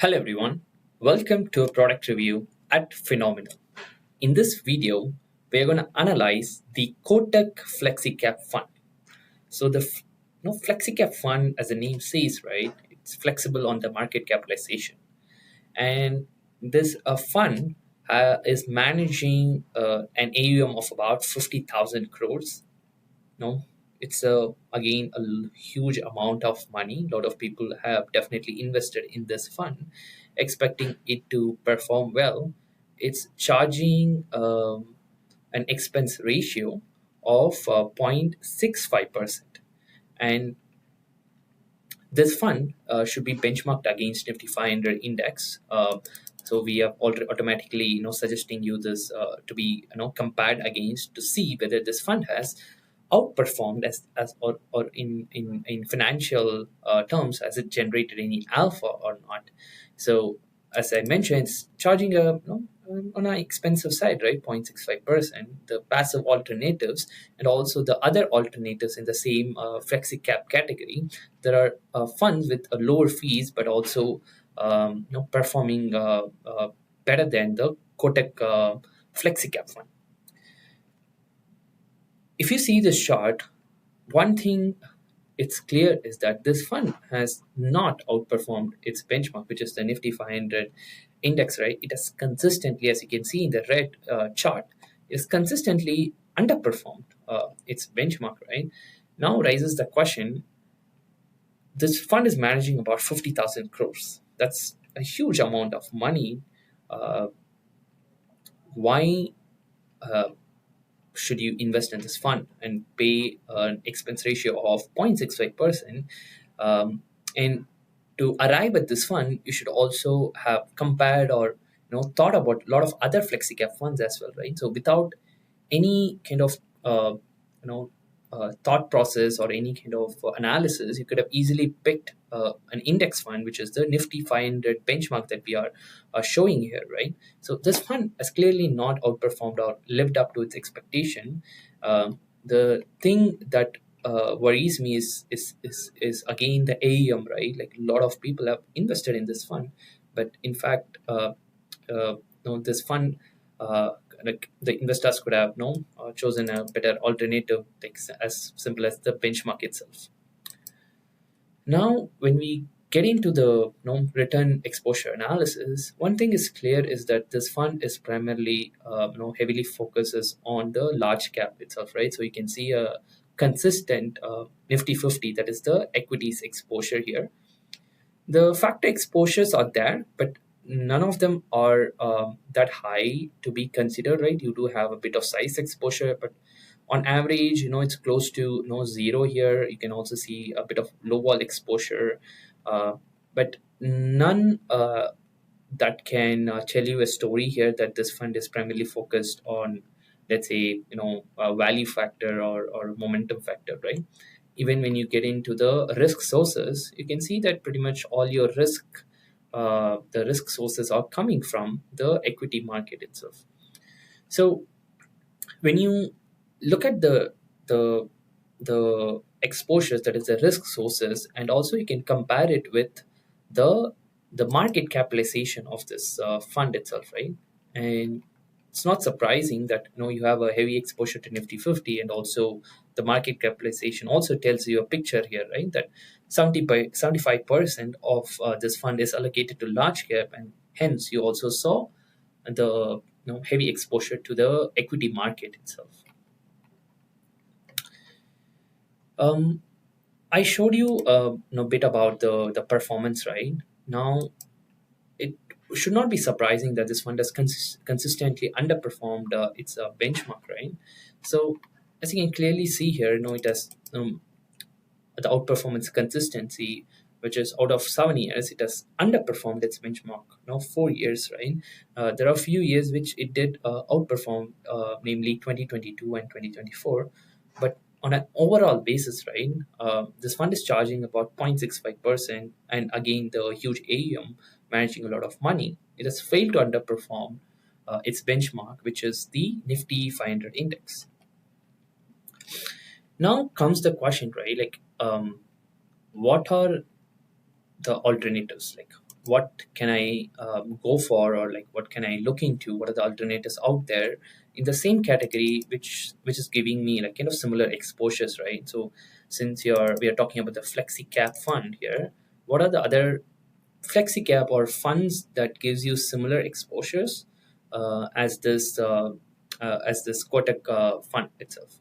Hello everyone, welcome to a product review at Finominal. In this video, we're going to analyze the Kotak FlexiCap Fund. So the FlexiCap Fund, as the name says, right, it's flexible on the market capitalization. And this fund is managing an AUM of about 50,000 crores. No, it's again huge amount of money. A lot of people have definitely invested in this fund expecting it to perform well. It's charging an expense ratio of 0.65%, and this fund should be benchmarked against Nifty 500 index. So we are already automatically suggesting you this to be compared against to see whether this fund has outperformed as or in financial terms, has it generated any alpha or not. So as I mentioned, it's charging on an expensive side, right? 0.65%. The passive alternatives and also the other alternatives in the same FlexiCap category, there are funds with lower fees but also performing better than the Kotak FlexiCap Fund. If you see this chart, one thing it's clear is that this fund has not outperformed its benchmark, which is the Nifty 500 index, right? It has consistently, as you can see in the red chart, is consistently underperformed its benchmark, right? Now rises the question, this fund is managing about 50,000 crores. That's a huge amount of money. Why should you invest in this fund and pay an expense ratio of 0.65%? And to arrive at this fund, you should also have compared or thought about a lot of other FlexiCap funds as well, right? So without any kind of thought process or any kind of analysis, you could have easily picked an index fund, which is the Nifty 500 benchmark that we are showing here, right? So this fund has clearly not outperformed or lived up to its expectation. The thing that worries me is again the AUM, right? Like a lot of people have invested in this fund, but in fact, this fund, like the investors could have chosen a better alternative, like as simple as the benchmark itself. Now, when we get into the return exposure analysis, one thing is clear is that this fund is primarily heavily focuses on the large cap itself, right? So you can see a consistent Nifty 50, that is the equities exposure here. The factor exposures are there, but none of them are that high to be considered, right? You do have a bit of size exposure, but on average, it's close to zero here. You can also see a bit of low wall exposure, but none that can tell you a story here that this fund is primarily focused on, let's say, a value factor or momentum factor, right? Even when you get into the risk sources, you can see that pretty much all your the risk sources are coming from the equity market itself. So when you look at the exposures, that is the risk sources, and also you can compare it with the the market capitalization of this fund itself, right? And it's not surprising that you have a heavy exposure to Nifty 50, and also the market capitalization also tells you a picture here, right? That 75% of this fund is allocated to large cap, and hence you also saw the heavy exposure to the equity market itself. I showed you a bit about the performance, right? Now, it should not be surprising that this fund has consistently underperformed its benchmark, right? So, as you can clearly see here, it has the outperformance consistency, which is out of 7 years, it has underperformed its benchmark. 4 years, right? There are a few years which it did outperform, namely 2022 and 2024, but on an overall basis, right, this fund is charging about 0.65%, and again, the huge AUM managing a lot of money, it has failed to underperform its benchmark, which is the Nifty 500 index. Now comes the question, right? Like, what are the alternatives? Like, what can I go for, or like what can I look into, what are the alternatives out there in the same category, which is giving me like kind of similar exposures, right? So since we are talking about the FlexiCap fund here, what are the other FlexiCap or funds that gives you similar exposures as this Kotak fund itself?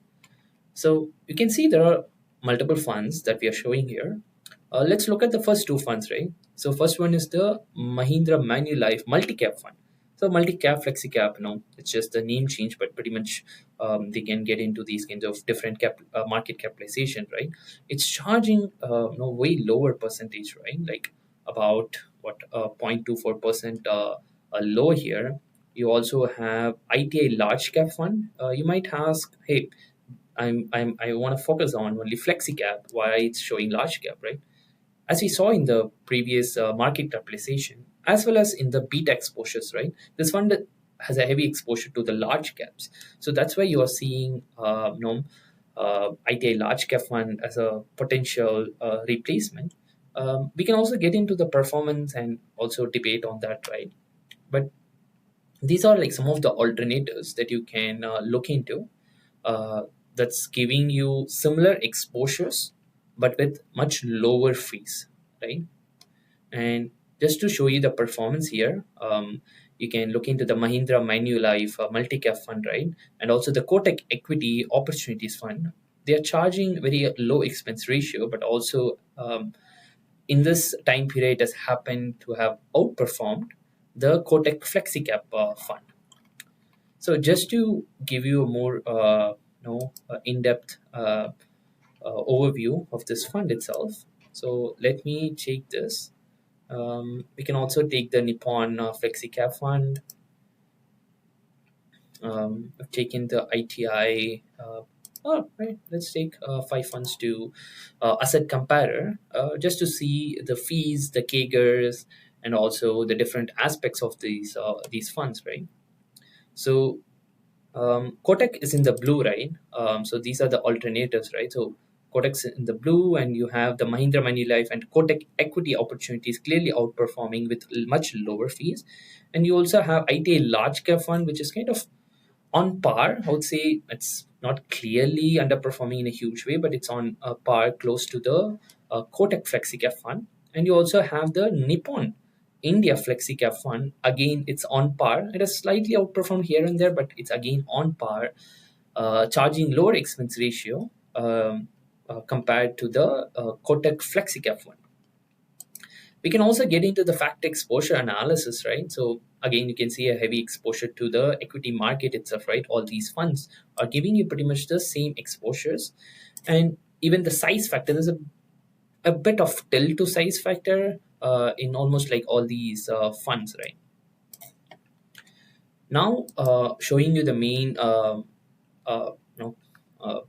So you can see there are multiple funds that we are showing here. Let's look at the first two funds, right? So first one is the Mahindra Manulife Multicap Fund. So Multicap, FlexiCap, it's just the name change, but pretty much they can get into these kinds of different market capitalization, right? It's charging way lower percentage, right? Like about 0.24% low here. You also have ITI Large Cap Fund. You might ask, hey, I want to focus on only flexi cap. Why it's showing large cap, right? As we saw in the previous market capitalization, as well as in the beta exposures, right? This fund has a heavy exposure to the large caps, so that's why you are seeing ITI large cap fund as a potential replacement. We can also get into the performance and also debate on that, right? But these are like some of the alternatives that you can look into, uh, that's giving you similar exposures but with much lower fees, right? And just to show you the performance here, you can look into the Mahindra Manulife Multicap Fund, right? And also the Kotak Equity Opportunities Fund. They are charging very low expense ratio, but also in this time period has happened to have outperformed the Kotak FlexiCap Fund. So just to give you a more in-depth overview of this fund itself. So let me take this. We can also take the Nippon FlexiCap Fund. I've taken the ITI. Right. Let's take 5 funds to asset comparer, just to see the fees, the CAGRs, and also the different aspects of these funds, right? So Kotak is in the blue, right? So these are the alternatives, right? So Kotak's in the blue, and you have the Mahindra Manulife and Kotak Equity Opportunities clearly outperforming with much lower fees. And you also have ITA Large Cap Fund, which is kind of on par. I would say it's not clearly underperforming in a huge way, but it's on par close to the Kotak FlexiCap Fund. And you also have the Nippon India FlexiCap Fund. Again, it's on par. It has slightly outperformed here and there, but it's again on par, charging lower expense ratio compared to the Kotak FlexiCap Fund. We can also get into the fact exposure analysis, right? So again, you can see a heavy exposure to the equity market itself, right? All these funds are giving you pretty much the same exposures. And even the size factor, there's a bit of tilt to size factor in almost like all these funds, right? Now, showing you the main uh, you know,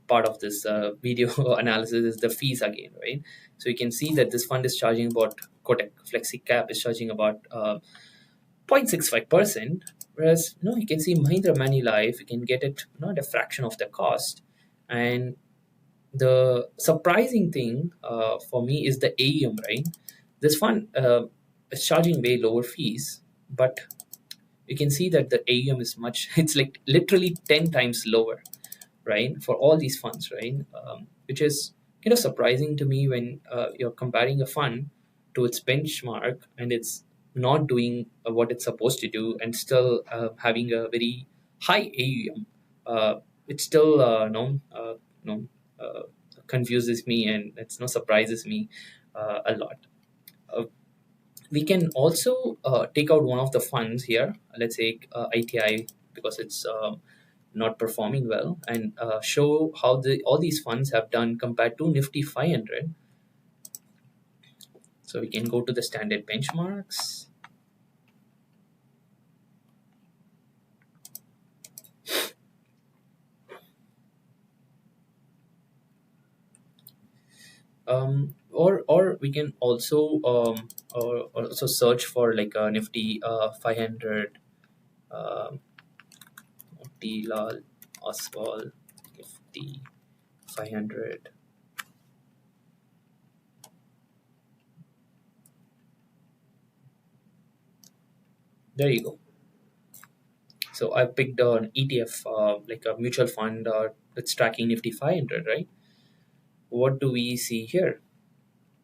part of this video analysis is the fees again, right? So you can see that this fund is charging about, Kotak FlexiCap is charging about 0.65%, whereas you can see Mahindra Manulife, you can get it at a fraction of the cost. And the surprising thing for me is the AUM, right? This fund is charging way lower fees, but you can see that the AUM is much, it's like literally 10 times lower, right? For all these funds, right? Which is kind of surprising to me when you're comparing a fund to its benchmark and it's not doing what it's supposed to do and still having a very high AUM. It still no, uh, confuses me, and it's no surprises me a lot. Uh, we can also take out one of the funds here. Let's say ITI, because it's not performing well, and show how all these funds have done compared to Nifty 500. So we can go to the standard benchmarks. Or we can also or also search for like a Nifty 500, Motilal Oswal Nifty 500. There you go. So I picked an ETF, like a mutual fund that's tracking Nifty 500, right? What do we see here?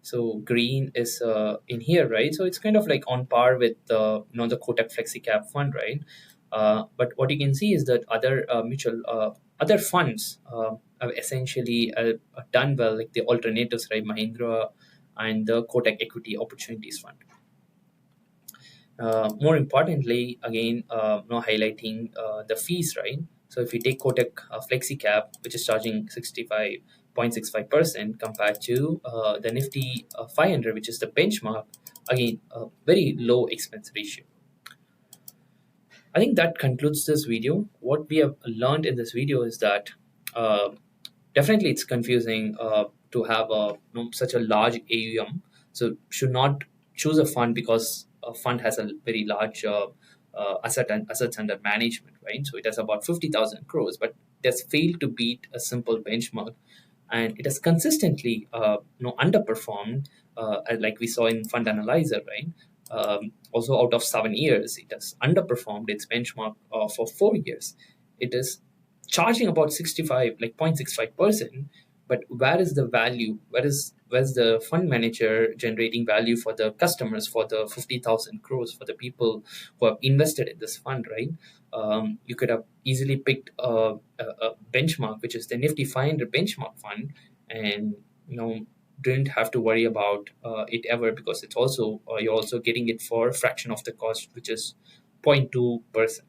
So green is in here, right? So it's kind of like on par with the Kotak FlexiCap Fund, right? But what you can see is that other funds have essentially done well, like the alternatives, right? Mahindra and the Kotak Equity Opportunities Fund. More importantly, again, highlighting the fees, right? So if you take Kotak FlexiCap, which is charging 65.65% compared to the Nifty 500, which is the benchmark, again, a very low expense ratio. I think that concludes this video. What we have learned in this video is that uh, definitely it's confusing to have such a large AUM. So should not choose a fund because a fund has a very large assets under management, right? So it has about 50,000 crores, but it has failed to beat a simple benchmark, and it has consistently underperformed, like we saw in Fund Analyzer, right? Also, out of 7 years, it has underperformed its benchmark for 4 years. It is charging about 65, like 0.65%. But where is the value? Where's the fund manager generating value for the customers, for the 50,000 crores, for the people who have invested in this fund, right? You could have easily picked a benchmark, which is the Nifty 500 benchmark fund, and you know didn't have to worry about it ever, because it's also you're also getting it for a fraction of the cost, which is 0.2%.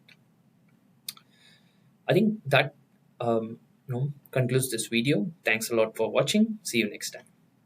I think that concludes this video. Thanks a lot for watching. See you next time.